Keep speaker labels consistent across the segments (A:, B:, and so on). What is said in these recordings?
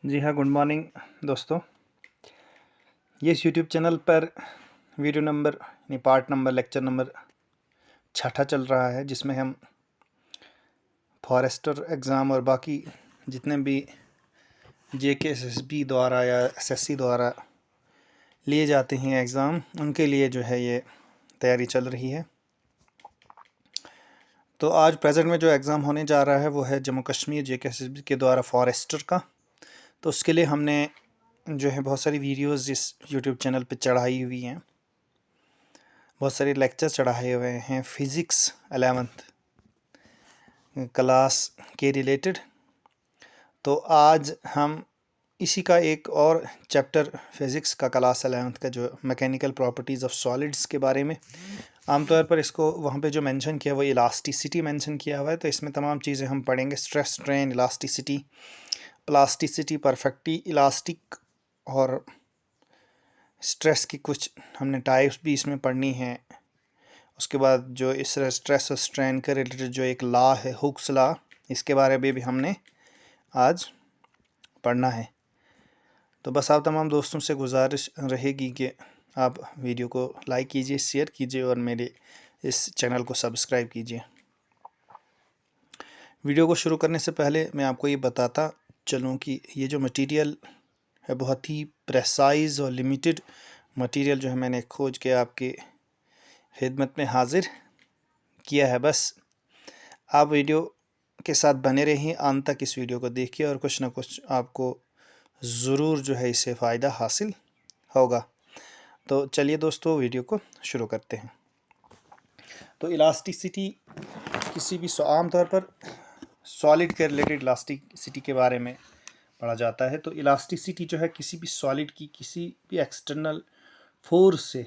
A: जी हाँ, good morning दोस्तों। ये इस यूट्यूब चैनल पर वीडियो नंबर यानी पार्ट नंबर लेक्चर नंबर 6 चल रहा है, जिसमें हम फॉरेस्टर एग्ज़ाम और बाकी जितने भी JKSSB द्वारा या SSC द्वारा लिए जाते हैं एग्ज़ाम, उनके लिए जो है ये तैयारी चल रही है। तो आज प्रेजेंट में जो एग्ज़ाम होने जा रहा है वो है जम्मू कश्मीर JKSSB के द्वारा फॉरेस्टर का। तो उसके लिए हमने जो है बहुत सारी वीडियोस इस यूट्यूब चैनल पे चढ़ाई हुई हैं, बहुत सारे लेक्चर चढ़ाए हुए हैं फ़िज़िक्स 11th क्लास के रिलेटेड। तो आज हम इसी का एक और चैप्टर फ़िज़िक्स का क्लास 11th का जो मैकेनिकल प्रॉपर्टीज़ ऑफ सॉलिड्स के बारे में, आमतौर पर इसको वहाँ पे जो मेंशन किया वो इलास्टिसिटी मेंशन किया हुआ है। तो इसमें तमाम चीज़ें हम पढ़ेंगे, stress, strain, elasticity, plasticity, perfectly elastic और स्ट्रेस की कुछ हमने टाइप्स भी इसमें पढ़नी है। उसके बाद जो इस स्ट्रेस और स्ट्रेन के रिलेटेड जो एक लॉ है, हुक्स लॉ, इसके बारे में भी हमने आज पढ़ना है। तो बस आप तमाम दोस्तों से गुजारिश रहेगी कि आप वीडियो को लाइक कीजिए, शेयर कीजिए और मेरे इस चैनल को सब्सक्राइब कीजिए। वीडियो को शुरू करने से पहले मैं आपको ये बताता चलूँ कि ये जो मटेरियल है बहुत ही प्रेसाइज और लिमिटेड मटेरियल जो है मैंने खोज के आपके खिदमत में हाजिर किया है। बस आप वीडियो के साथ बने रहिए, अंत तक इस वीडियो को देखिए और कुछ ना कुछ आपको ज़रूर जो है इससे फ़ायदा हासिल होगा। तो चलिए दोस्तों, वीडियो को शुरू करते हैं। तो इलास्टिसिटी किसी भी आमतौर पर सॉलिड के रिलेटेड इलास्टिसिटी के बारे में पढ़ा जाता है। तो इलास्टिसिटी जो है किसी भी सॉलिड की किसी भी एक्सटर्नल फोर्स से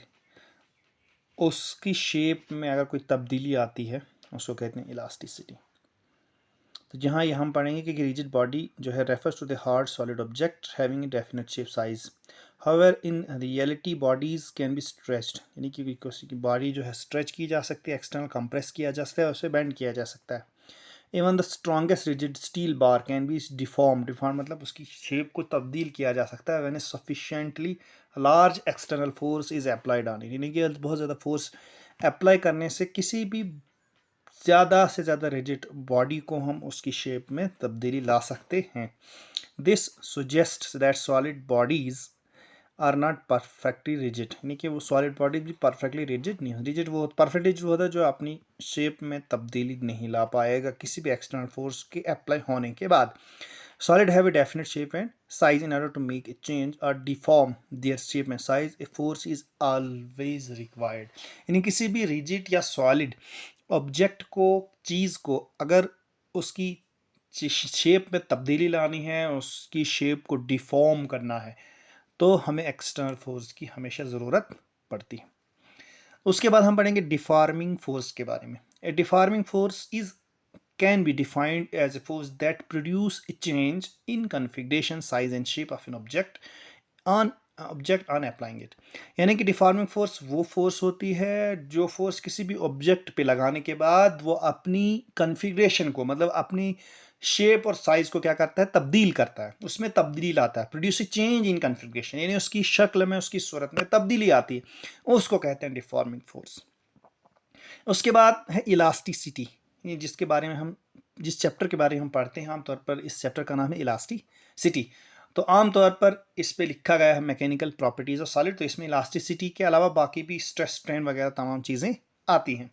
A: उसकी शेप में अगर कोई तब्दीली आती है उसको कहते हैं इलास्टिसिटी। तो जहाँ ये हम पढ़ेंगे कि रिजिड बॉडी जो है refers to the hard solid object having a definite shape size. However in reality bodies can be stretched, यानी कि किसी की बॉडी जो है स्ट्रेच की जा सकती है, एक्सटर्नल कंप्रेस किया जा सकता है, उसे बेंड किया जा सकता है। Even the strongest rigid steel bar can be deform मतलब उसकी शेप को तब्दील किया जा सकता है when sufficiently large external force is applied on it, यानी कि बहुत ज़्यादा फोर्स अप्लाई करने से किसी भी ज़्यादा से ज़्यादा रिजिड बॉडी को हम उसकी शेप में तब्दीली ला सकते हैं। This suggest that solid bodies are not perfectly rigid, यानी कि वो सॉलिड बॉडी भी परफेक्टली रिजिड नहीं होती। रिजिड वो परफेक्ट रिजिड होता है जो अपनी शेप में तब्दीली नहीं ला पाएगा किसी भी एक्सटर्नल फोर्स के अप्लाई होने के बाद। Solid have a definite shape and size in order to make a change और deform their shape and size a force is always required, यानी किसी भी रिजिड या सॉलिड ऑब्जेक्ट को, चीज़ को अगर उसकी शेप में तब्दीली लानी है, उसकी शेप को डिफॉर्म करना है, तो हमें एक्सटर्नल फोर्स की हमेशा ज़रूरत पड़ती है। उसके बाद हम पढ़ेंगे डिफॉर्मिंग फोर्स के बारे में। A deforming force is can be defined as a force that produce a change in configuration, size and shape of an object on applying it, यानी कि डिफॉर्मिंग फोर्स वो फोर्स होती है जो फोर्स किसी भी ऑब्जेक्ट पे लगाने के बाद वो अपनी कॉन्फ़िगरेशन को, मतलब अपनी शेप और साइज को क्या करता है, तब्दील करता है, उसमें तब्दीली लाता है। प्रोड्यूस चेंज इन कॉन्फ़िगरेशन, यानी उसकी शक्ल में, उसकी सूरत में तब्दीली आती है, उसको कहते हैं डिफॉर्मिंग फोर्स। उसके बाद है इलास्टिसिटी, जिसके बारे में हम, जिस चैप्टर के बारे में हम पढ़ते हैं आमतौर पर इस चैप्टर का नाम है इलास्टिसिटी। तो आमतौर पर इस पे लिखा गया है मैकेनिकल प्रॉपर्टीज ऑफ सॉलिड, तो इसमें इलास्टिसिटी के अलावा बाकी भी स्ट्रेस, स्ट्रेन वगैरह तमाम चीज़ें आती हैं।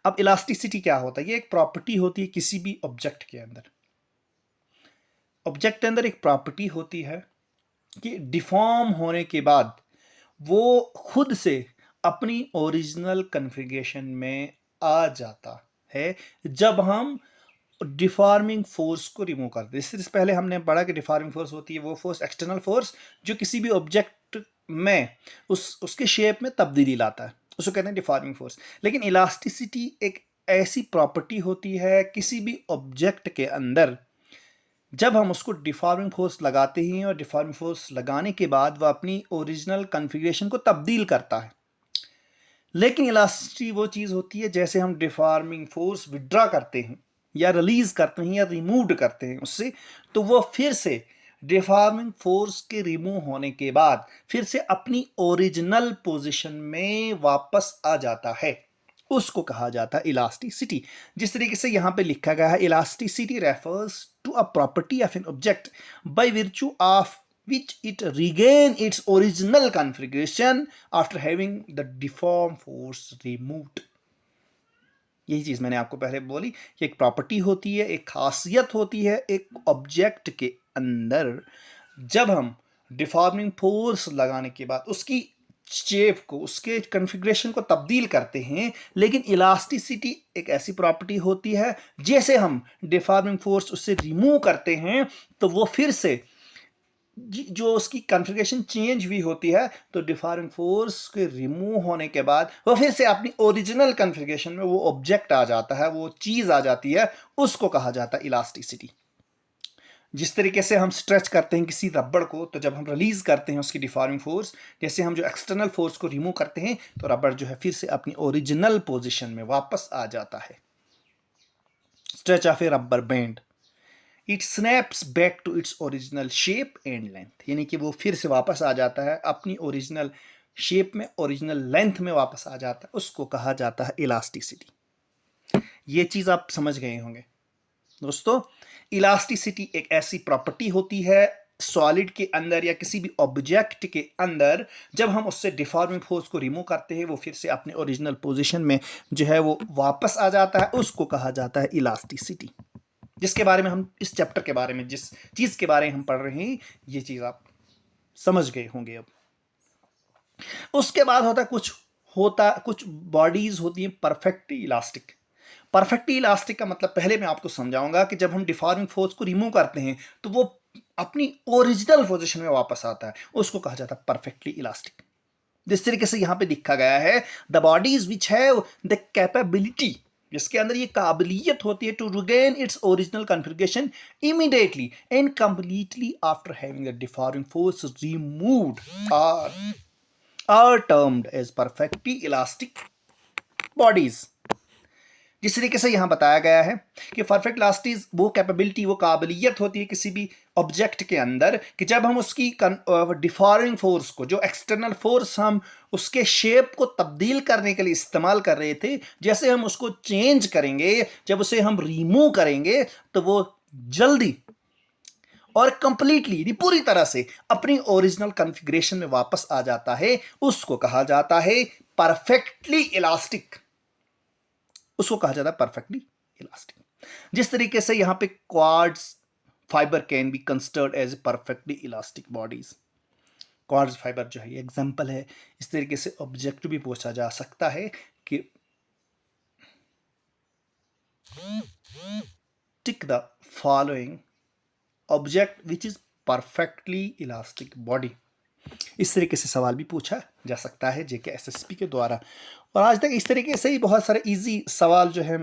A: अब इलास्टिसिटी क्या होता है? ये एक प्रॉपर्टी होती है किसी भी ऑब्जेक्ट के अंदर। ऑब्जेक्ट के अंदर एक प्रॉपर्टी होती है कि डिफॉर्म होने के बाद वो खुद से अपनी ओरिजिनल कॉन्फ़िगरेशन में आ जाता है जब हम डिफॉर्मिंग फोर्स को रिमूव करते हैं। इससे पहले हमने पढ़ा कि डिफॉर्मिंग फोर्स होती है वो फोर्स, एक्सटर्नल फोर्स, जो किसी भी ऑब्जेक्ट में उसके शेप में तब्दीली लाता है, उसको कहते हैं डिफॉर्मिंग फोर्स। लेकिन इलास्टिसिटी एक ऐसी प्रॉपर्टी होती है किसी भी ऑब्जेक्ट के अंदर, जब हम उसको डिफॉर्मिंग फोर्स लगाते हैं और डिफॉर्मिंग फोर्स लगाने के बाद वह अपनी ओरिजिनल कॉन्फ़िगरेशन को तब्दील करता है। लेकिन इलास्टिसिटी वो चीज़ होती है जैसे हम डिफॉर्मिंग फोर्स विड्रॉ करते हैं या रिलीज करते हैं या रिमूव करते हैं उससे, तो वो फिर से डिफॉर्मिंग फोर्स के रिमूव होने के बाद फिर से अपनी ओरिजिनल पोजीशन में वापस आ जाता है, उसको कहा जाता है इलास्टिसिटी। जिस तरीके से यहां पे लिखा गया है, elasticity refers to a property of an object by virtue of which it regain its original configuration after having the deformed force removed। यही चीज मैंने आपको पहले बोली कि एक प्रॉपर्टी होती है, एक खासियत होती है एक ऑब्जेक्ट के अंदर, जब हम डिफॉर्मिंग फोर्स लगाने के बाद उसकी शेप को, उसके कॉन्फ़िगरेशन को तब्दील करते हैं, लेकिन इलास्टिसिटी एक ऐसी प्रॉपर्टी होती है जैसे हम डिफॉर्मिंग फोर्स उससे रिमूव करते हैं तो वो फिर से जो उसकी कॉन्फ़िगरेशन चेंज भी होती है, तो डिफॉर्मिंग फोर्स के रिमूव होने के बाद वो फिर से अपनी ओरिजिनल कॉन्फ़िगरेशन में वो ऑब्जेक्ट आ जाता है, वो चीज आ जाती है, उसको कहा जाता है इलास्टिसिटी। जिस तरीके से हम स्ट्रेच करते हैं किसी रबड़ को, तो जब हम रिलीज करते हैं उसकी डिफॉर्मिंग फोर्स, जैसे हम जो एक्सटर्नल फोर्स को रिमूव करते हैं तो रबड़ जो है फिर से अपनी ओरिजिनल पोजीशन में वापस आ जाता है। Stretch of a rubber band, it snaps back to its original shape and length, यानी कि वो फिर से वापस आ जाता है अपनी ओरिजिनल शेप में, ओरिजिनल लेंथ में वापस आ जाता है, उसको कहा जाता है इलास्टिसिटी। ये चीज आप समझ गए होंगे दोस्तों। इलास्टिसिटी एक ऐसी प्रॉपर्टी होती है सॉलिड के अंदर या किसी भी ऑब्जेक्ट के अंदर, जब हम उससे डिफॉर्मिंग फोर्स को रिमूव करते हैं वो फिर से अपने ओरिजिनल पोजीशन में जो है वो वापस आ जाता है, उसको कहा जाता है इलास्टिसिटी। जिसके बारे में हम इस चैप्टर के बारे में, जिस चीज के बारे में हम पढ़ रहे हैं, ये चीज आप समझ गए होंगे। अब उसके बाद कुछ बॉडीज होती हैं परफेक्टली इलास्टिक। परफेक्टली इलास्टिक का मतलब पहले मैं आपको समझाऊंगा कि जब हम डिफॉर्मिंग फोर्स को रिमूव करते हैं तो वो अपनी ओरिजिनल पोजीशन में वापस आता है, उसको कहा जाता है परफेक्टली इलास्टिक। जिस तरीके से यहां पे लिखा गया है, the bodies which have the capability, जिसके अंदर ये काबिलियत होती है to regain its original configuration immediately and completely after having the deforming force removed are termed as perfectly elastic bodies. जिस तरीके से यहां बताया गया है कि परफेक्ट इलास्टिक वो कैपेबिलिटी, वो काबिलियत होती है किसी भी ऑब्जेक्ट के अंदर कि जब हम उसकी डिफॉर्मिंग फोर्स को, जो एक्सटर्नल फोर्स हम उसके शेप को तब्दील करने के लिए इस्तेमाल कर रहे थे, जैसे हम उसको चेंज करेंगे, जब उसे हम रिमूव करेंगे तो वो जल्दी और कंप्लीटली, पूरी तरह से अपनी ओरिजिनल कॉन्फ़िगरेशन में वापस आ जाता है, उसको कहा जाता है परफेक्टली इलास्टिक, उसको कहा जाता है परफेक्टली इलास्टिक। जिस तरीके से यहां पे quartz fibre can be considered as perfectly elastic bodies. Quartz fibre जो है ये एग्जांपल है। इस तरीके से ऑब्जेक्ट भी पूछा जा सकता है कि tick the following object which is perfectly elastic body. इस तरीके से सवाल भी पूछा जा सकता है जेके एसएसपी के द्वारा, और आज तक इस तरीके से ही बहुत सारे इजी सवाल जो है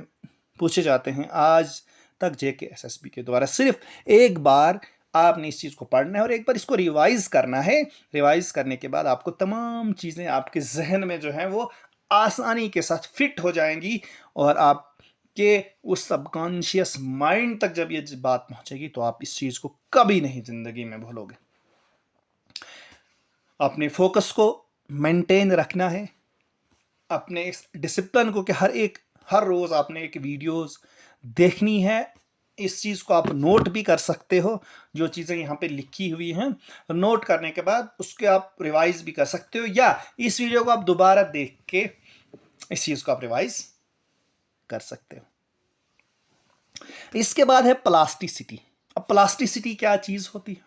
A: पूछे जाते हैं आज तक जेके एसएसबी के द्वारा। सिर्फ एक बार आपने इस चीज़ को पढ़ना है और एक बार इसको रिवाइज करना है। रिवाइज करने के बाद आपको तमाम चीज़ें आपके जहन में जो है वो आसानी के साथ फिट हो जाएंगी, और आपके उस सबकॉन्शियस माइंड तक जब ये बात पहुंचेगी तो आप इस चीज़ को कभी नहीं जिंदगी में भूलोगे। अपने फोकस को मेंटेन रखना है, अपने इस डिसिप्लिन को कि हर रोज़ आपने एक वीडियोस देखनी है। इस चीज़ को आप नोट भी कर सकते हो, जो चीज़ें यहाँ पे लिखी हुई हैं, नोट करने के बाद उसके आप रिवाइज भी कर सकते हो, या इस वीडियो को आप दोबारा देख के इस चीज़ को आप रिवाइज कर सकते हो। इसके बाद है प्लास्टिसिटी। अब प्लास्टिसिटी क्या चीज़ होती है?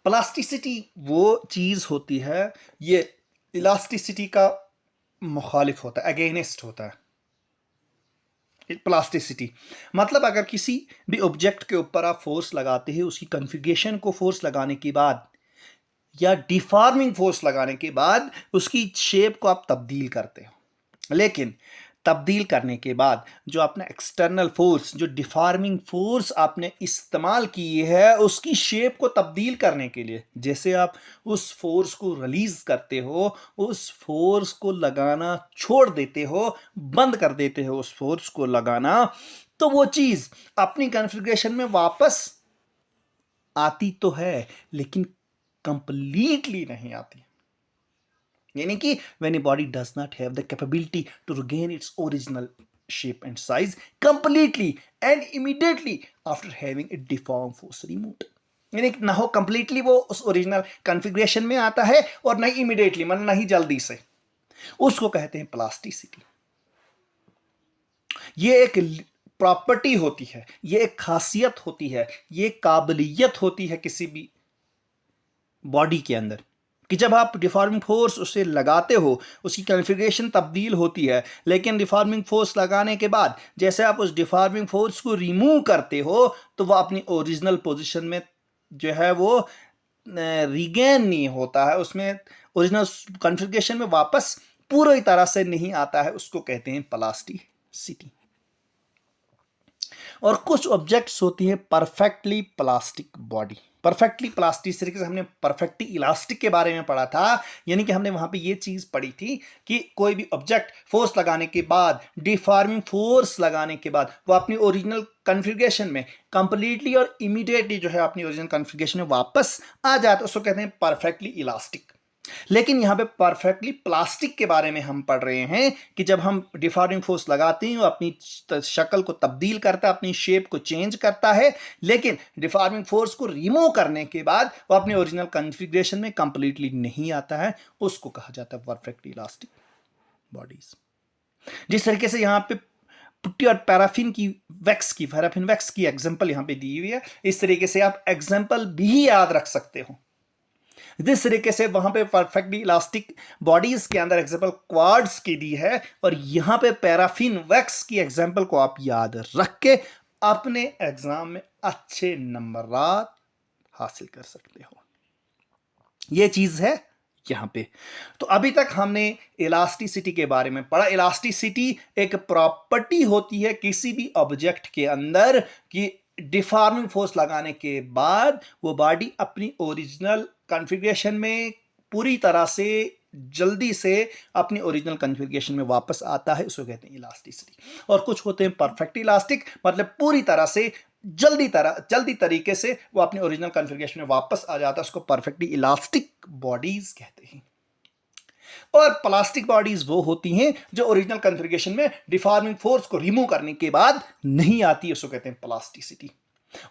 A: प्लास्टिसिटी वो चीज़ होती है, ये इलास्टिसिटी का मुखालिफ होता है, अगेंस्ट होता है। प्लास्टिसिटी मतलब अगर किसी भी ऑब्जेक्ट के ऊपर आप फोर्स लगाते हैं, उसकी कॉन्फ़िगरेशन को फोर्स लगाने के बाद या डिफॉर्मिंग फोर्स लगाने के बाद उसकी शेप को आप तब्दील करते हो, लेकिन तब्दील करने के बाद जो अपना एक्सटर्नल फोर्स, जो डिफॉर्मिंग फोर्स आपने इस्तेमाल की है उसकी शेप को तब्दील करने के लिए, जैसे आप उस फोर्स को रिलीज करते हो, उस फोर्स को लगाना छोड़ देते हो, बंद कर देते हो उस फोर्स को लगाना, तो वो चीज अपनी कॉन्फ़िगरेशन में वापस आती तो है लेकिन कंप्लीटली नहीं आती। यानी कि when a body does not have the capability to regain its original shape and size completely and immediately after having a deformed force removed, यानी कि ना हो कंप्लीटली वो उस ओरिजिनल कॉन्फ़िगरेशन में आता है और नहीं इमीडिएटली, मतलब नहीं जल्दी से, उसको कहते हैं प्लास्टिसिटी। ये एक प्रॉपर्टी होती है, ये एक खासियत होती है, ये काबिलियत होती है किसी भी बॉडी के अंदर कि जब आप डिफॉर्मिंग फोर्स उसे लगाते हो उसकी कॉन्फ़िगरेशन तब्दील होती है, लेकिन डिफॉर्मिंग फोर्स लगाने के बाद जैसे आप उस डिफॉर्मिंग फोर्स को रिमूव करते हो तो वह अपनी ओरिजिनल पोजीशन में जो है वो रिगेन नहीं होता है, उसमें ओरिजिनल कॉन्फ़िगरेशन में वापस पूरी तरह से नहीं आता है। उसको कहते हैं प्लास्टिसिटी। और कुछ ऑब्जेक्ट्स होती हैं perfectly plastic body. Perfectly plastic, इस तरीके से हमने परफेक्टली इलास्टिक के बारे में पढ़ा था, यानी कि हमने वहां पे ये चीज पढ़ी थी कि कोई भी ऑब्जेक्ट फोर्स लगाने के बाद, डिफॉर्मिंग फोर्स लगाने के बाद वो अपनी ओरिजिनल कॉन्फ़िगरेशन में कंप्लीटली और इमीडिएटली जो है अपनी ओरिजिनल कॉन्फ़िगरेशन में वापस आ जाता है, उसको कहते हैं परफेक्टली इलास्टिक। लेकिन यहां पे परफेक्टली प्लास्टिक के बारे में हम पढ़ रहे हैं कि जब हम डिफॉर्मिंग फोर्स लगाते हैं वो अपनी शक्ल को तब्दील करता है, अपनी शेप को चेंज करता है, लेकिन डिफॉर्मिंग फोर्स को रिमूव करने के बाद वो अपने ओरिजिनल कॉन्फ़िगरेशन में कंप्लीटली नहीं आता है, उसको कहा जाता है परफेक्टली इलास्टिक बॉडीज। जिस तरीके से यहां पे पुट्टी और पैराफिन वैक्स की एग्जांपल यहां पे दी हुई है, इस तरीके से आप एग्जांपल भी याद रख सकते हो। जिस तरीके से वहां पे परफेक्टली इलास्टिक बॉडीज के अंदर एग्जांपल क्वाड्स की दी है और यहां पे पैराफिन वैक्स की एग्जांपल को आप याद रख के अपने एग्जाम में अच्छे नंबर हासिल कर सकते हो। यह चीज है यहां पे। तो अभी तक हमने इलास्टिसिटी के बारे में पढ़ा। इलास्टिसिटी एक प्रॉपर्टी होती है किसी भी ऑब्जेक्ट के अंदर कि डिफॉर्मिंग फोर्स लगाने के बाद वो बॉडी अपनी ओरिजिनल कॉन्फ़िगरेशन में पूरी तरह से जल्दी से अपनी ओरिजिनल कॉन्फ़िगरेशन में वापस आता है, उसको कहते हैं इलास्टिसिटी। और कुछ होते हैं परफेक्ट इलास्टिक, मतलब पूरी तरह से जल्दी तरीके से वो अपनी ओरिजिनल कॉन्फ़िगरेशन में वापस आ जाता है, उसको परफेक्टली इलास्टिक बॉडीज कहते हैं। और प्लास्टिक बॉडीज वो होती हैं जो ओरिजिनल कॉन्फ़िगरेशन में डिफॉर्मिंग फोर्स को रिमूव करने के बाद नहीं आती, उसको कहते हैं प्लास्टिसिटी।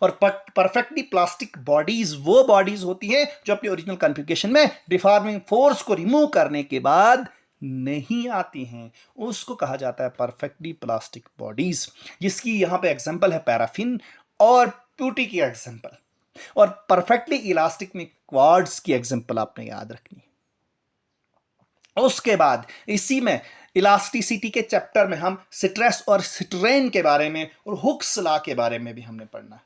A: और परफेक्टली प्लास्टिक बॉडीज वो बॉडीज होती हैं जो अपनी ओरिजिनल कॉन्फ़िगरेशन में डिफॉर्मिंग फोर्स को रिमूव करने के बाद नहीं आती हैं, उसको कहा जाता है परफेक्टली प्लास्टिक बॉडीज, जिसकी यहां पे एग्जांपल है पैराफिन और प्यूटी की एग्जांपल। और परफेक्टली इलास्टिक में क्वाड्स की एग्जांपल आपने याद रखनी। उसके बाद इसी में इलास्टिसिटी के चैप्टर में हम स्ट्रेस और स्ट्रेन के बारे में और हुक्स लॉ के बारे में भी हमने पढ़ना है।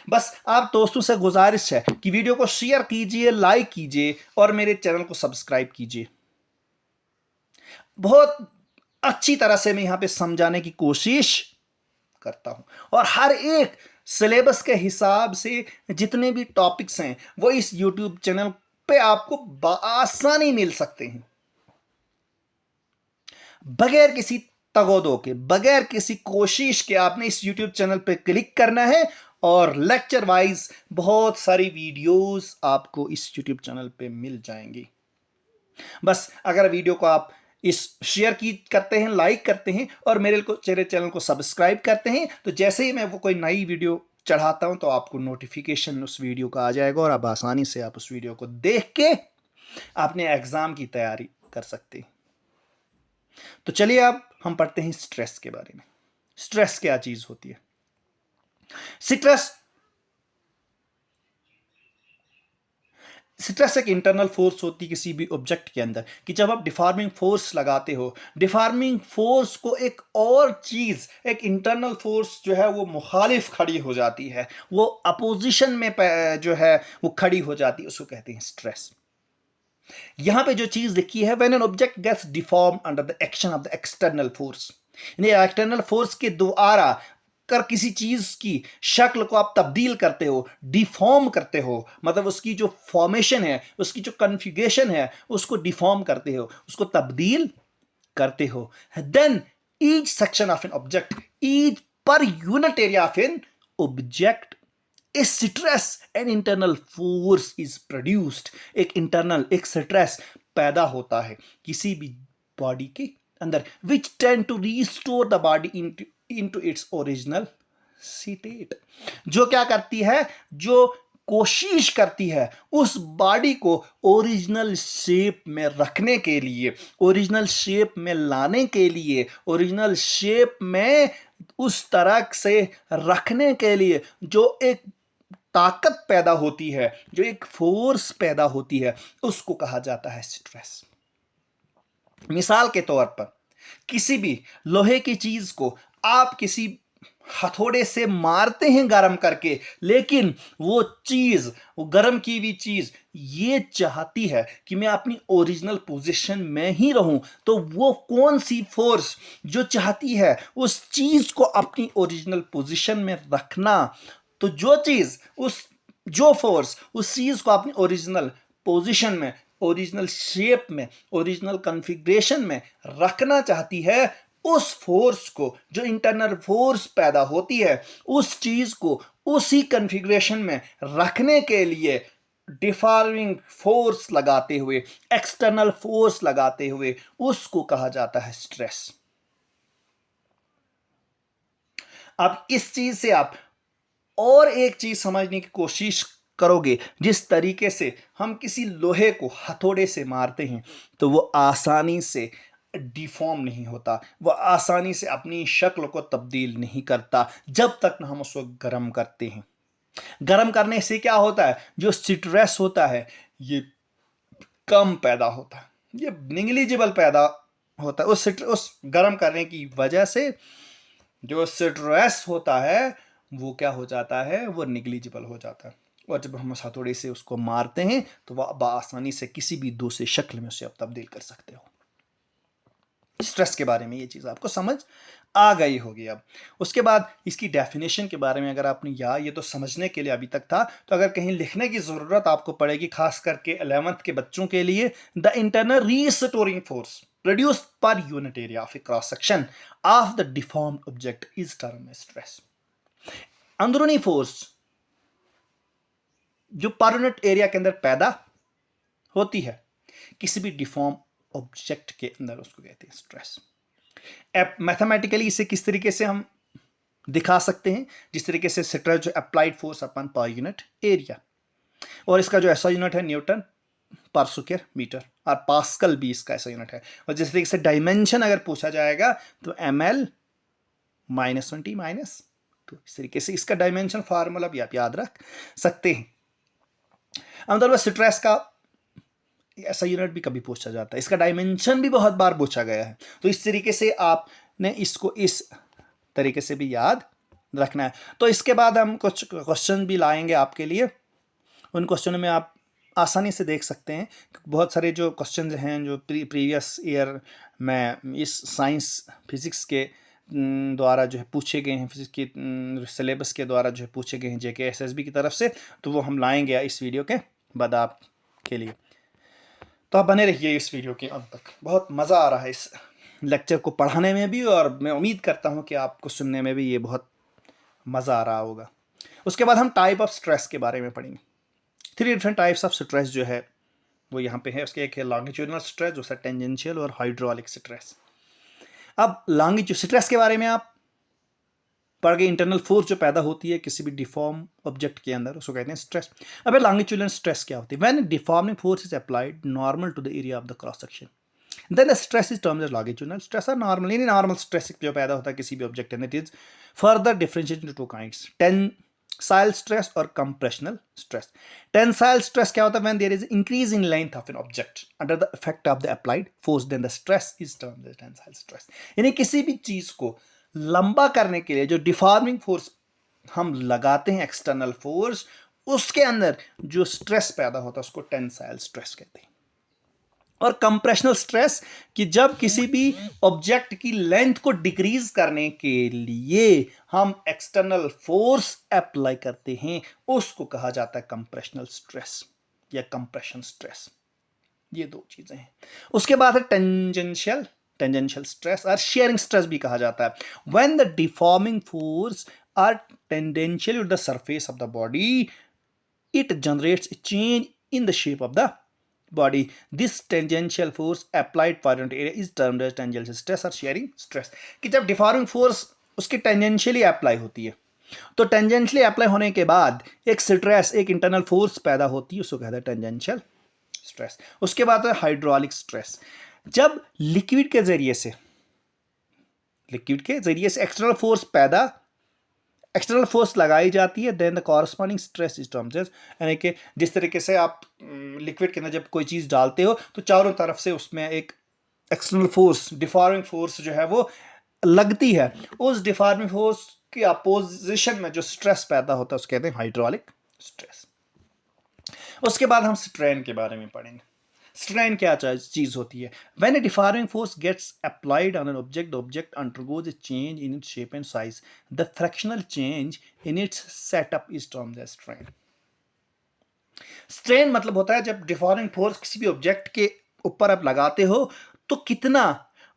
A: बस आप दोस्तों से गुजारिश है कि वीडियो को शेयर कीजिए, लाइक कीजिए और मेरे चैनल को सब्सक्राइब कीजिए। बहुत अच्छी तरह से मैं यहां पे समझाने की कोशिश करता हूं और हर एक सिलेबस के हिसाब से जितने भी टॉपिक्स हैं वो इस YouTube चैनल पे आपको बआसानी मिल सकते हैं, बगैर किसी तगोदो के, बगैर किसी कोशिश के। आपने इस YouTube चैनल पे क्लिक करना है और लेक्चर वाइज बहुत सारी वीडियोस आपको इस YouTube चैनल पे मिल जाएंगी। बस अगर वीडियो को आप इस शेयर करते हैं, लाइक करते हैं और मेरे चैनल को सब्सक्राइब करते हैं, तो जैसे ही मैं वो कोई नई वीडियो चढ़ाता हूं तो आपको नोटिफिकेशन उस वीडियो का आ जाएगा और आप आसानी से आप उस वीडियो को देख के अपने एग्जाम की तैयारी कर सकते हैं। तो चलिए अब हम पढ़ते हैं स्ट्रेस के बारे में। स्ट्रेस क्या चीज होती है? स्ट्रेस एक इंटरनल फोर्स होती है किसी भी ऑब्जेक्ट के अंदर कि जब आप डिफॉर्मिंग फोर्स लगाते हो, डिफॉर्मिंग फोर्स को एक और चीज, एक इंटरनल फोर्स जो है वो मुखालिफ खड़ी हो जाती है, वो अपोजिशन में जो है वो खड़ी हो जाती है, उसको कहते हैं स्ट्रेस। यहां पे जो चीज लिखी है, when an object gets deform under the action of the external force, यानी एक्सटर्नल फोर्स के द्वारा कर किसी चीज की शक्ल को आप तब्दील करते हो, डिफॉर्म करते हो, मतलब उसकी जो फॉर्मेशन है, उसकी जो कॉन्फ़िगरेशन है, उसको डिफॉर्म करते हो, उसको तब्दील करते हो, then each section of an object, each per unit area of an object, a stress and internal force is produced. एक स्ट्रेस पैदा होता है किसी भी बॉडी के अंदर, which tend to restore the body into its original state. जो क्या करती है, जो कोशिश करती है उस बॉडी को ओरिजिनल शेप में रखने के लिए, ओरिजिनल शेप में लाने के लिए, ओरिजिनल शेप में उस तरह से रखने के लिए जो एक ताकत पैदा होती है, जो एक फोर्स पैदा होती है, उसको कहा जाता है स्ट्रेस. मिसाल के तौर पर किसी भी लोहे की चीज को आप किसी हथौड़े से मारते हैं गरम करके, लेकिन वो चीज, वो गरम की हुई चीज ये चाहती है कि मैं अपनी ओरिजिनल पोजीशन में ही रहूं, तो वो कौन सी फोर्स जो चाहती है उस चीज को अपनी ओरिजिनल पोजीशन में रखना, तो जो फोर्स उस चीज को अपनी ओरिजिनल पोजीशन में, ओरिजिनल शेप में, ओरिजिनल कॉन्फ़िगरेशन में रखना चाहती है, उस फोर्स को, जो इंटरनल फोर्स पैदा होती है, उस चीज को उसी कॉन्फ़िगरेशन में रखने के लिए डिफॉर्मिंग फोर्स लगाते हुए, एक्सटर्नल फोर्स लगाते हुए, उसको कहा जाता है स्ट्रेस. अब इस चीज से आप और एक चीज समझने की कोशिश करोगे, जिस तरीके से हम किसी लोहे को हथौड़े से मारते हैं तो वो आसानी से डिफॉर्म नहीं होता, वो आसानी से अपनी शक्ल को तब्दील नहीं करता जब तक ना हम उसको गर्म करते हैं. गर्म करने से क्या होता है, जो स्ट्रेस होता है ये कम पैदा होता है, ये निग्लिजिबल पैदा होता है. उस गर्म करने की वजह से जो स्ट्रेस होता है वो क्या हो जाता है, वो निग्लिजिबल हो जाता है. और जब हम हथौड़े से उसको मारते हैं तो वह आसानी से किसी भी दूसरी शक्ल में उसे आप तब्दील कर सकते हो. स्ट्रेस के बारे में ये चीज़ आपको समझ आ गई होगी. अब उसके बाद इसकी डेफिनेशन के बारे में अगर आपने ये तो समझने के लिए अभी तक था, तो अगर कहीं लिखने की ज़रूरत आपको पड़ेगी, खास करके 11th के बच्चों के लिए, the internal restoring force produced per unit area of A cross section of the deformed object is termed stress. अंदरूनी फोर्स जो पर यूनिट एरिया के अंदर पैदा होती है किसी भी डिफॉर्म ऑब्जेक्ट के अंदर, उसको कहते हैं स्ट्रेस. मैथमेटिकली इसे किस तरीके से हम दिखा सकते हैं, जिस तरीके से स्ट्रेस जो अप्लाइड फोर्स अपन पर यूनिट एरिया, और इसका जो ऐसा यूनिट है न्यूटन पर स्क्वायर मीटर, और पास्कल भी इसका ऐसा यूनिट है. और जिस तरीके से डायमेंशन अगर पूछा जाएगा तो ml -20 तो इस तरीके से इसका डायमेंशन फार्मूला भी आप याद रख सकते हैं. आमतौर पर स्ट्रेस का ऐसा यूनिट भी कभी पूछा जाता है, इसका डायमेंशन भी बहुत बार पूछा गया है, तो इस तरीके से आपने इसको इस तरीके से भी याद रखना है. तो इसके बाद हम कुछ क्वेश्चन भी लाएंगे आपके लिए. उन क्वेश्चनों में आप आसानी से देख सकते हैं, बहुत सारे जो क्वेश्चन हैं जो प्रीवियस ईयर में इस साइंस फिजिक्स के द्वारा जो है पूछे गए हैं, फिजिक्स के सिलेबस के द्वारा जो है पूछे गए हैं JK SSB की तरफ से, तो वो हम लाएंगे इस वीडियो के बाद आपके लिए. तो आप बने रहिए इस वीडियो के अंत तक. बहुत मज़ा आ रहा है इस लेक्चर को पढ़ाने में भी, और मैं उम्मीद करता हूँ कि आपको सुनने में भी ये बहुत मज़ा आ रहा होगा. उसके बाद हम टाइप ऑफ स्ट्रेस के बारे में पढ़ेंगे. 3 डिफरेंट टाइप्स ऑफ स्ट्रेस जो है वो यहाँ पे है. उसके एक है लॉन्गिट्यूडनल स्ट्रेस, दूसरा टेंजेंशियल और हाइड्रोलिक स्ट्रेस. अब लॉन्गिट्यूड स्ट्रेस के बारे में आप पढ़ गए, इंटरनल फोर्स जो पैदा होती है किसी भी डिफॉर्म ऑब्जेक्ट के अंदर, उसको कहते हैं स्ट्रेस. अब लॉन्गिट्यूडनल स्ट्रेस क्या होती है? When deforming force is applied normal to the area of the cross section, then the stress is termed as longitudinal stress. और नॉर्मल स्ट्रेस जो पैदा होता है किसी भी ऑब्जेक्ट के अंदर, it is further differentiated into 2 kinds, tensile stress और कंप्रेशनल स्ट्रेस. टेंसाइल स्ट्रेस क्या होता है? When there is increase in length of an object under the effect of the applied force, then the stress is termed as tensile stress. यानी किसी भी चीज को लंबा करने के लिए जो डिफॉर्मिंग फोर्स हम लगाते हैं, एक्सटर्नल फोर्स, उसके अंदर जो स्ट्रेस पैदा होता है उसको टेंसाइल स्ट्रेस कहते हैं. और कंप्रेशनल स्ट्रेस कि जब किसी भी ऑब्जेक्ट की लेंथ को डिक्रीज करने के लिए हम एक्सटर्नल फोर्स अप्लाई करते हैं, उसको कहा जाता है कंप्रेशनल स्ट्रेस या कंप्रेशन स्ट्रेस. ये 2 चीजें हैं. उसके बाद है टेंजेंशियल टेंजेंशियल स्ट्रेस और शेयरिंग स्ट्रेस भी कहा जाता है. When the deforming force are tangential to the surface of the body, it generates a change in the shape of the body. This tangential force applied for an area is termed as tangential stress or shearing stress. कि जब deforming force उसकी tangentially apply होती है, तो tangentially apply होने के बाद एक स्ट्रेस, एक इंटरनल फोर्स पैदा होती है, उसको कहते हैं टेंजेंशियल स्ट्रेस. उसके बाद है हाइड्रोलिक स्ट्रेस. जब लिक्विड के जरिए से एक्सटर्नल फोर्स लगाई जाती है, then the corresponding stress is termed as, यानी कि जिस तरीके से आप लिक्विड के अंदर जब कोई चीज़ डालते हो तो चारों तरफ से उसमें एक एक्सटर्नल फोर्स, डिफॉर्मिंग फोर्स जो है वो लगती है. उस डिफॉर्मिंग फोर्स की अपोजिशन में जो स्ट्रेस पैदा होता है उसको कहते हैं हाइड्रोलिक स्ट्रेस. उसके बाद हम स्ट्रेन के बारे में पढ़ेंगे. स्ट्रेन क्या चीज होती है? When a deforming force gets applied on an object, the object undergoes a change in its shape and size. The fractional change in its setup is termed as strain. Strain मतलब होता है जब deforming force किसी भी object के ऊपर आप लगाते हो तो कितना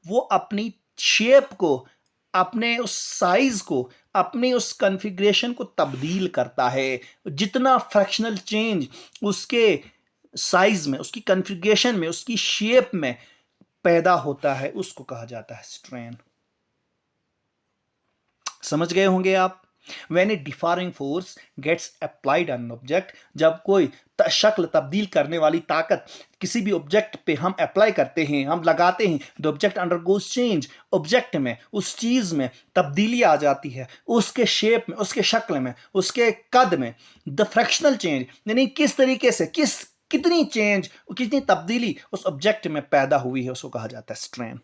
A: वो अपनी शेप को, अपने उस साइज को, अपनी उस कॉन्फ़िगरेशन को तब्दील करता है. जितना फ्रैक्शनल चेंज उसके साइज में, उसकी कॉन्फ़िगरेशन में, उसकी शेप में पैदा होता है, उसको कहा जाता है स्ट्रेन. समझ गए होंगे आप? When a deforming force gets applied on an object, जब कोई शक्ल तब्दील करने वाली ताकत किसी भी ऑब्जेक्ट पे हम अप्लाई करते हैं, हम लगाते हैं, the object undergoes change, object में, उस चीज में तब्दीली आ जाती है, उसके शेप में, उसके शक्ल में, उसके कद में. द फ्रैक्शनल चेंज यानी किस तरीके से, कितनी चेंज, कितनी तब्दीली उस ऑब्जेक्ट में पैदा हुई है, उसको कहा जाता है स्ट्रेन.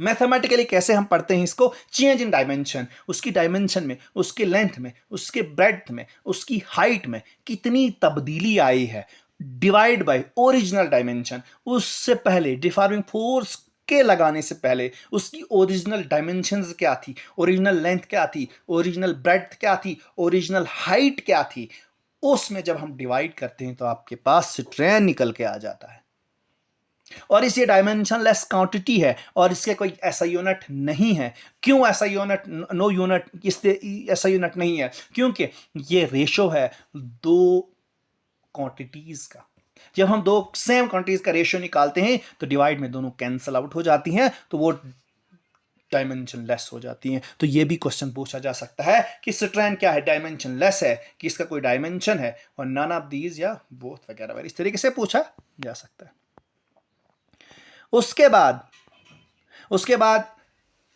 A: मैथमेटिकली कैसे हम पढ़ते हैं इसको? चेंज इन डायमेंशन, उसकी डायमेंशन में, उसके लेंथ में, उसके ब्रेड्थ में, उसकी हाइट में कितनी तब्दीली आई है, डिवाइड बाय ओरिजिनल डायमेंशन. उससे पहले डिफॉर्मिंग फोर्स के लगाने से पहले उसकी ओरिजिनल डायमेंशंस क्या थी, ओरिजिनल लेंथ क्या थी, ओरिजिनल ब्रेड्थ क्या थी, ओरिजिनल हाइट क्या थी, उसमें जब हम डिवाइड करते हैं तो आपके पास स्ट्रेन निकल के आ जाता है. और इस ये डायमेंशनलेस क्वांटिटी है और इसके कोई ऐसा यूनिट नहीं है. क्यों ऐसा यूनिट, नो यूनिट, इससे ऐसा यूनिट नहीं है? क्योंकि ये रेशो है दो क्वांटिटीज का. जब हम दो सेम क्वांटिटीज का रेशियो निकालते हैं तो डिवाइड में दोनों कैंसिल आउट हो जाती हैं, तो वो डायमेंशनलेस हो जाती हैं. तो ये भी क्वेश्चन पूछा जा सकता है कि स्ट्रेन क्या है, डायमेंशनलेस है कि इसका कोई डायमेंशन है, और नन ऑफ दीज या बोथ वगैरह, इस तरीके से पूछा जा सकता है. उसके बाद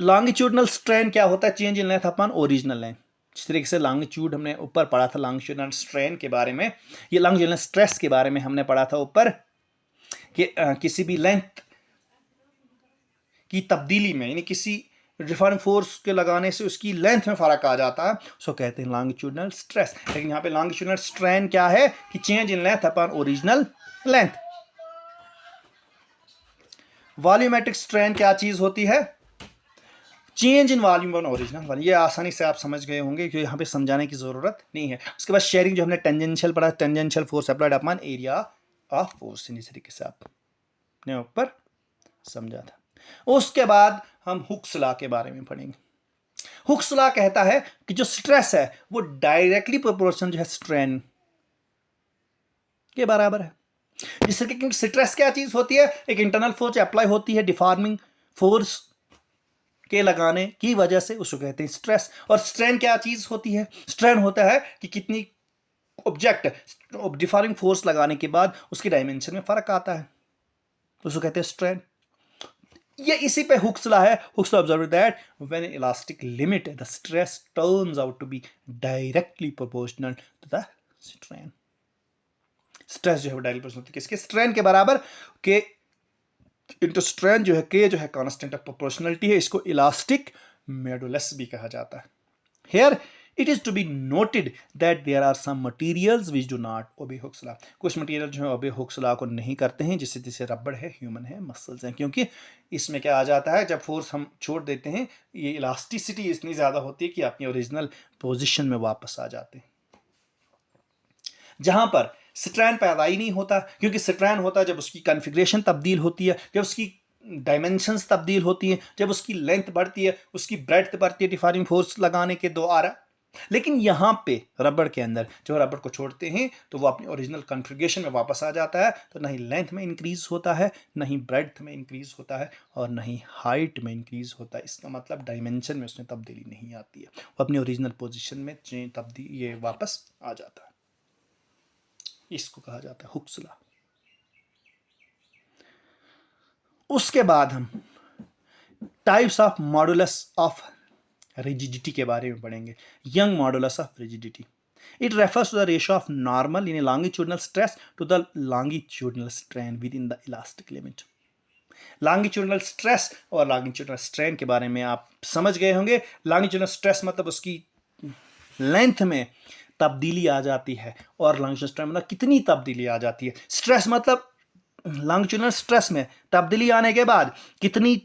A: लॉन्गिट्यूडनल स्ट्रेन क्या होता है? Change in length upon original length. जिस तरीके से लॉन्गिट्यूड हमने ऊपर पढ़ा था लॉन्गिट्यूडनल स्ट्रेन के बारे में, ये लॉन्गिट्यूडनल स्ट्रेस के बारे में हमने पढ़ा था ऊपर कि किसी भी लेंथ की तब्दीली में, यानी किसी डिफॉर्मिंग फोर्स के लगाने से उसकी लेंथ में फर्क आ जाता है, उसको कहते हैं लॉन्गिट्यूडनल स्ट्रेस. लेकिन यहाँ पे लॉन्गिट्यूडनल स्ट्रेन क्या है कि change in length upon original length. Volumetric strain क्या चीज होती है? Change in volume on original volume. ये आसानी से आप समझ गए होंगे क्योंकि यहाँ पे समझाने की जरूरत नहीं है. उसके बाद शेयरिंग जो हमने टेंजेंशियल पढ़ा, tangential force applied upon area of force, इस तरीके से आपने ऊपर समझा था. उसके बाद हम हुक्स लॉ के बारे में पढ़ेंगे. हुक्स लॉ कहता है कि जो स्ट्रेस है वो डायरेक्टली प्रोपोर्शनल जो है स्ट्रेन के बराबर है. जिससे कि स्ट्रेस क्या चीज होती है? एक इंटरनल फोर्स अप्लाई होती है डिफॉर्मिंग फोर्स के लगाने की वजह से, उसको कहते हैं स्ट्रेस. और स्ट्रेन क्या चीज होती है? स्ट्रेन होता है कि कितनी ऑब्जेक्ट डिफॉर्मिंग फोर्स लगाने के बाद उसकी डायमेंशन में फर्क आता है, उसको कहते हैं स्ट्रेन. ये इसी पे हुक्स लॉ है. Hooke's law observe that when elastic limit the stress turns out to be directly proportional to the strain. Stress जो है डायरेक्टली प्रोपोर्शनल होती है किसके? स्ट्रेन के बराबर. के इंटू स्ट्रेन जो है, के जो है कांस्टेंट ऑफ प्रोपोर्शनलिटी है, इसको इलास्टिक मॉडुलस भी कहा जाता है. Here it is to be noted that there are some materials which do not obey Hooke's law. कुछ मटेरियल जो है ओबे हुक्स लॉ को नहीं करते हैं, जैसे रबड़ है, ह्यूमन है, मसल्स हैं, क्योंकि इसमें क्या आ जाता है, जब फोर्स हम छोड़ देते हैं ये इलास्टिसिटी इतनी ज्यादा होती है कि अपनी ओरिजिनल पोजिशन में वापस आ जाते हैं. जहां पर स्ट्रेन पैदा ही नहीं होता, क्योंकि स्ट्रेन होता है जब उसकी कॉन्फ़िगरेशन तब्दील होती है, जब उसकी डायमेंशंस तब्दील होती हैं, जब उसकी लेंथ बढ़ती है, उसकी ब्रेड्थ बढ़ती है डिफॉर्मिंग फोर्स लगाने के द्वारा। लेकिन यहाँ पे रबड़ के अंदर जब रबड़ को छोड़ते हैं तो वो अपनी ओरिजिनल कॉन्फ़िगरेशन में वापस आ जाता है, तो ना ही लेंथ में इंक्रीज होता है, ना ही ब्रेड्थ में इंक्रीज होता है, और ना ही हाइट में इंक्रीज होता है। इसका मतलब डायमेंशन में उसमें तब्दीली नहीं आती है, वो अपनी ओरिजिनल पोजीशन में ये वापस आ जाता है। इसको कहा जाता है हुक्स लॉ। उसके बाद हम types of modulus of rigidity के बारे में पढ़ेंगे। Young modulus of rigidity, it refers to the ratio of normal in a longitudinal stress to the longitudinal strain within the elastic limit। longitudinal stress और longitudinal strain के बारे में आप समझ गए होंगे। longitudinal stress मतलब उसकी लेंथ में तब्दीली आ जाती है, और longitudinal strain मतलब कितनी तब्दीली आ जाती है। स्ट्रेस मतलब longitudinal स्ट्रेस में तब्दीली आने के बाद कितनी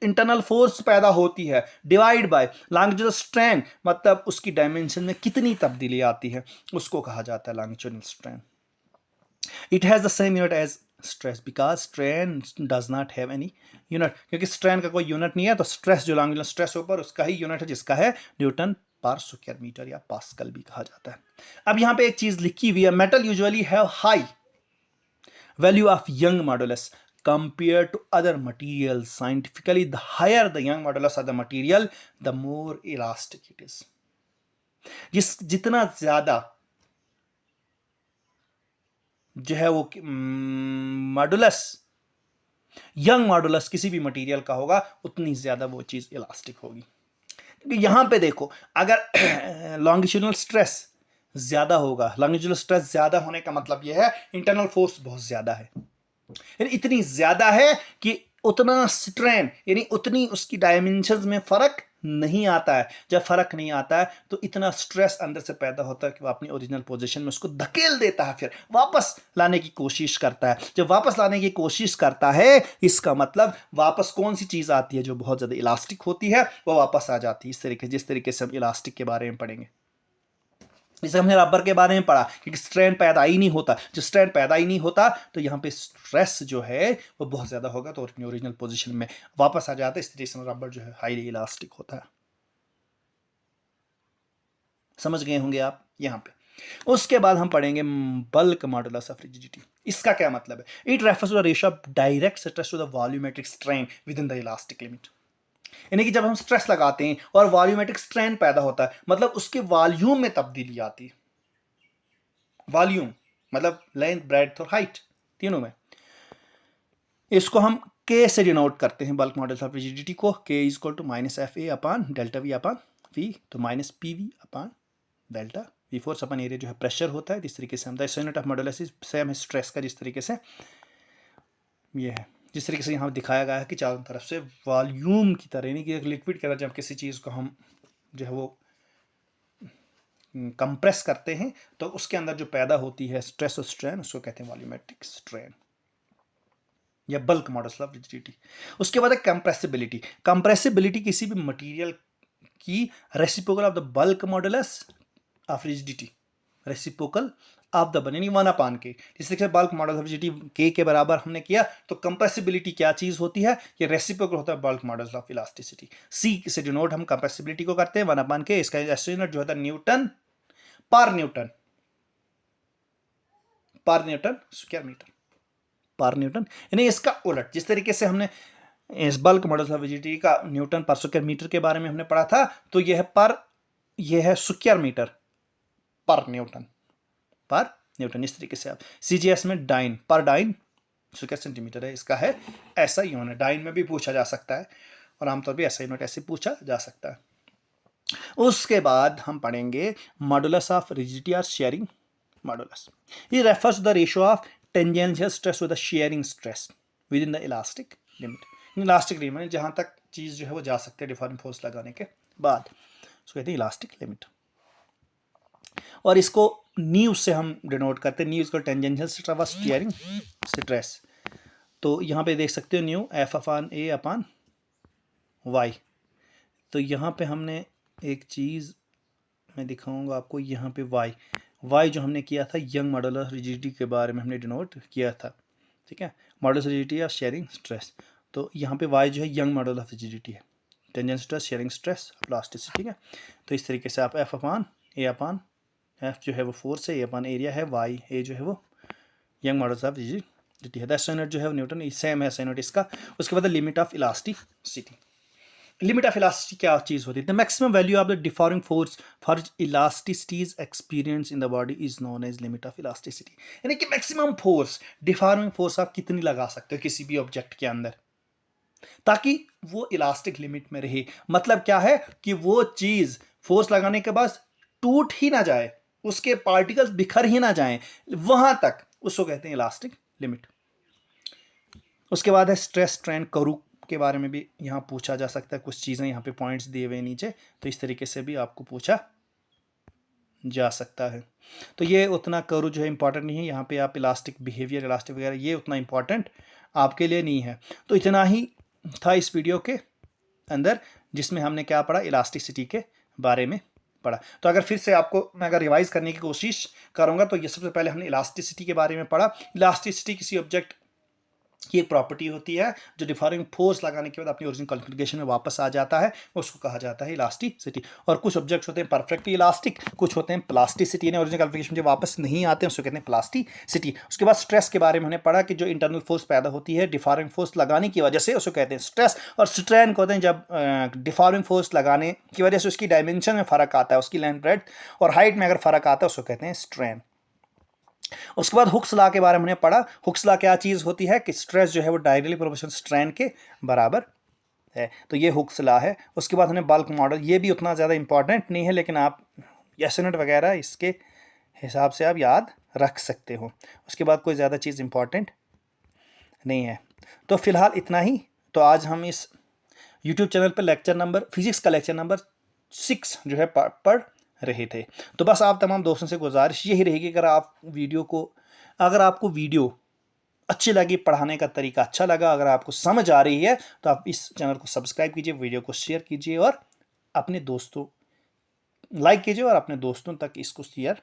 A: इंटरनल फोर्स पैदा होती है, डिवाइड बाय लॉन्गिट्यूडनल स्ट्रेन मतलब उसकी डायमेंशन में कितनी तब्दीली आती है, उसको कहा जाता है longitudinal strain. It has the same unit as stress because strain does not have any unit, क्योंकि स्ट्रेन का कोई यूनिट नहीं है, तो स्ट्रेस जो लॉन्गिट्यूडनल स्ट्रेस ऊपर उसका ही यूनिट है, जिसका है न्यूटन पर स्क्वायर मीटर या पास्कल भी कहा जाता है। अब यहाँ पे एक चीज लिखी हुई है, metal usually have high value of young modulus compared to other materials. Scientifically, the higher the young modulus of the material, the more elastic it is. जितना ज्यादा जो है वो मॉडुलस, यंग मॉडुलस किसी भी मटेरियल का होगा, उतनी ज्यादा वो चीज इलास्टिक होगी। क्योंकि यहां पे देखो, अगर लॉन्गिट्यूडनल स्ट्रेस ज्यादा होगा, लॉन्गिट्यूडनल स्ट्रेस ज्यादा होने का मतलब यह है इंटरनल फोर्स बहुत ज्यादा है, यानी इतनी ज्यादा है कि उतना स्ट्रेन यानी उतनी उसकी डायमेंशंस में फर्क नहीं आता है। जब फर्क नहीं आता है तो इतना स्ट्रेस अंदर से पैदा होता है कि वो अपनी ओरिजिनल पोजीशन में उसको धकेल देता है, फिर वापस लाने की कोशिश करता है। जब वापस लाने की कोशिश करता है, इसका मतलब वापस कौन सी चीज आती है जो बहुत ज्यादा इलास्टिक होती है, वो वापस आ जाती है। इस तरीके जिस तरीके से हम इलास्टिक के बारे में पढ़ेंगे, जैसे हमने रबर के बारे में पढ़ा, क्योंकि स्ट्रेन पैदा ही नहीं होता। जब स्ट्रेन पैदा ही नहीं होता तो यहाँ पे स्ट्रेस जो है वो बहुत ज्यादा होगा, तो अपनी ओरिजिनल पोजीशन में वापस आ जाता है। इस तरीके से रबर जो है हाईली इलास्टिक होता है। समझ गए होंगे आप यहाँ पे। उसके बाद हम पढ़ेंगे बल्क मॉडुलस ऑफ रिजिडिटी। इसका क्या मतलब है? It refers to the ratio of direct stress to the volumetric strain within the elastic limit. यानी कि जब हम स्ट्रेस लगाते हैं और वॉल्यूमेट्रिक स्ट्रेन पैदा होता है, मतलब उसके वॉल्यूम में तब्दीली आती है। वॉल्यूम मतलब लेंथ, ब्रेड्थ और हाइट, तीनों में। इसको हम K से डिनोट करते हैं बल्क मॉडुलस ऑफ रिजिडिटी को। K is equal to -FA upon delta V upon V, तो -PV upon delta V, force upon area जो है प्रेशर होता है। इस तरीके से हम unit of modulus is same है स्ट्रेस का, जिस तरीके से ये है, जिस तरीके से यहाँ दिखाया गया है कि चारों तरफ से वॉल्यूम की तरह, यानी कि एक लिक्विड की तरह जब किसी चीज़ को हम जो है वो कंप्रेस करते हैं तो उसके अंदर जो पैदा होती है स्ट्रेस और स्ट्रेन, उसको कहते हैं वॉल्यूमेट्रिक स्ट्रेन या बल्क मॉडुलस ऑफ रिजिडिटी। उसके बाद है कंप्रेसिबिलिटी। कंप्रेसिबिलिटी किसी भी मटेरियल की reciprocal of the bulk modulus of rigidity, reciprocal of the यानी 1 के। जिस तरीके से bulk modulus of rigidity K के बराबर हमने किया, तो कंप्रेसिबिलिटी क्या चीज होती है? ये रेसिप्रोकल होता है bulk modulus of elasticity. C से डिनोट हम कंप्रेसिबिलिटी को करते हैं 1 के। इसका SI यूनिट जो होता है न्यूटन पर न्यूटन स्क्वायर मीटर पर न्यूटन, यानी इसका उलट। जिस तरीके से हमने इस बल्क मॉडुलस ऑफ रिजिडिटी का न्यूटन पर स्क्वायर मीटर के बारे में हमने पढ़ा था, तो यह है स्क्वायर मीटर पर न्यूटन इस तरीके से आप CGS में डाइन स्क्वायर सेंटीमीटर है, इसका है ऐसा यूनिट। डाइन में भी पूछा जा सकता है और आमतौर पर ऐसा यूनिट ऐसे पूछा जा सकता है। उसके बाद हम पढ़ेंगे मॉडुलस ऑफ रिजिडिटी और शेयरिंग मॉडुलस। ये refers to the ratio of tangential stress with the shearing stress within the elastic limit. Elastic limit जहां तक चीज जो है वो जा सकते हैं डिफॉर्मिंग फोर्स लगाने के बाद, उसको कहते हैं इलास्टिक लिमिट। और इसको न्यू से हम डिनोट करते हैं। न्यू इसको टेंजेंशियल स्ट्रेस व शेयरिंग स्ट्रेस। तो यहाँ पे देख सकते हो new F upon A upon Y। तो यहाँ पे हमने एक चीज़ मैं दिखाऊंगा आपको, यहाँ पे y जो हमने किया था यंग मॉडुलस रिजिडिटी के बारे में हमने डिनोट किया था, ठीक है, मॉडुलस रिजिडिटी या शेयरिंग स्ट्रेस। तो यहाँ पे y जो है यंग मॉडल ऑफ रिजिडिटी है, tangent stress, sharing stress, plasticity, ठीक है। तो इस तरीके से आप F अपान F जो है वो फोर्स है, A अपान एरिया है, y A जो है वो यंग मॉडल्स ऑफ रिजिडिटी है। SI यूनिट जो है न्यूटन, सेम है SI यूनिट इसका। उसके बाद limit of elasticity. Limit of elasticity क्या चीज़ होती है? The maximum value of the deforming force for इलास्टिसिटीज experience in the body is known age limit of elasticity. यानी कि मैक्सिमम फोर्स, डिफॉर्मिंग फोर्स आप कितनी लगा सकते हो किसी भी ऑब्जेक्ट के अंदर ताकि वो इलास्टिक लिमिट में रहे। मतलब क्या है कि वो चीज फोर्स लगाने के बाद टूट ही ना जाए, उसके पार्टिकल्स बिखर ही ना जाएं, वहां तक, उसको कहते हैं इलास्टिक लिमिट। उसके बाद है स्ट्रेस स्ट्रेन कर्व के बारे में भी यहाँ पूछा जा सकता है। कुछ चीज़ें यहाँ पे पॉइंट्स दिए हुए नीचे, तो इस तरीके से भी आपको पूछा जा सकता है। तो ये उतना कर्व जो है इंपॉर्टेंट नहीं है। यहाँ पे आप इलास्टिक बिहेवियर, इलास्टिक वगैरह, ये उतना इंपॉर्टेंट आपके लिए नहीं है। तो इतना ही था इस वीडियो के अंदर, जिसमें हमने क्या पढ़ा, इलास्टिसिटी के बारे में पढ़ा। तो अगर फिर से आपको मैं अगर रिवाइज करने की कोशिश करूँगा तो ये सबसे पहले हमने इलास्टिसिटी के बारे में पढ़ा। इलास्टिसिटी किसी ऑब्जेक्ट की एक प्रॉपर्टी होती है जो डिफॉर्मिंग फोर्स लगाने के बाद अपनी ओरिजिनल कॉन्फ़िगरेशन में वापस आ जाता है, उसको कहा जाता है इलास्टिसिटी। और कुछ ऑब्जेक्ट्स होते हैं परफेक्टली इलास्टिक, कुछ होते हैं प्लास्टिसिटी, यानी ओरिजिनल कॉन्फ़िगरेशन जो वापस नहीं आते हैं उसको कहते हैं प्लास्टिसिटी। उसके बाद स्ट्रेस के बारे में हमने पढ़ा कि जो इंटरनल फोर्स पैदा होती है डिफॉर्मिंग फोर्स लगाने की वजह से, उसको कहते हैं स्ट्रेस। और स्ट्रेन को होते हैं जब डिफॉर्मिंग फोर्स लगाने की वजह से उसकी डायमेंशन में फ़र्क आता है, उसकी लेंथ ब्रेड्थ और हाइट में अगर फ़र्क आता है उसको कहते हैं स्ट्रेन। उसके बाद हुक्स लॉ के बारे में हमने पढ़ा। हुक्स लॉ क्या चीज़ होती है कि स्ट्रेस जो है वो डायरेक्टली प्रोपोर्शनल स्ट्रेन के बराबर है, तो ये हुक्स लॉ है। उसके बाद हमने बल्क मॉडल, ये भी उतना ज़्यादा इंपॉर्टेंट नहीं है, लेकिन आप SI यूनिट वगैरह इसके हिसाब से आप याद रख सकते हो। उसके बाद कोई ज़्यादा चीज़ इंपॉर्टेंट नहीं है। तो फिलहाल इतना ही। तो आज हम इस यूट्यूब चैनल पर लेक्चर नंबर, फिजिक्स का लेक्चर नंबर 6 जो है पढ़ रहे थे। तो बस आप तमाम दोस्तों से गुजारिश यही रहेगी, अगर आपको वीडियो अच्छी लगी, पढ़ाने का तरीका अच्छा लगा, अगर आपको समझ आ रही है, तो आप इस चैनल को सब्सक्राइब कीजिए, वीडियो को शेयर कीजिए और अपने दोस्तों लाइक कीजिए और अपने दोस्तों तक इसको शेयर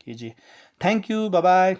A: कीजिए। Thank you, bye bye.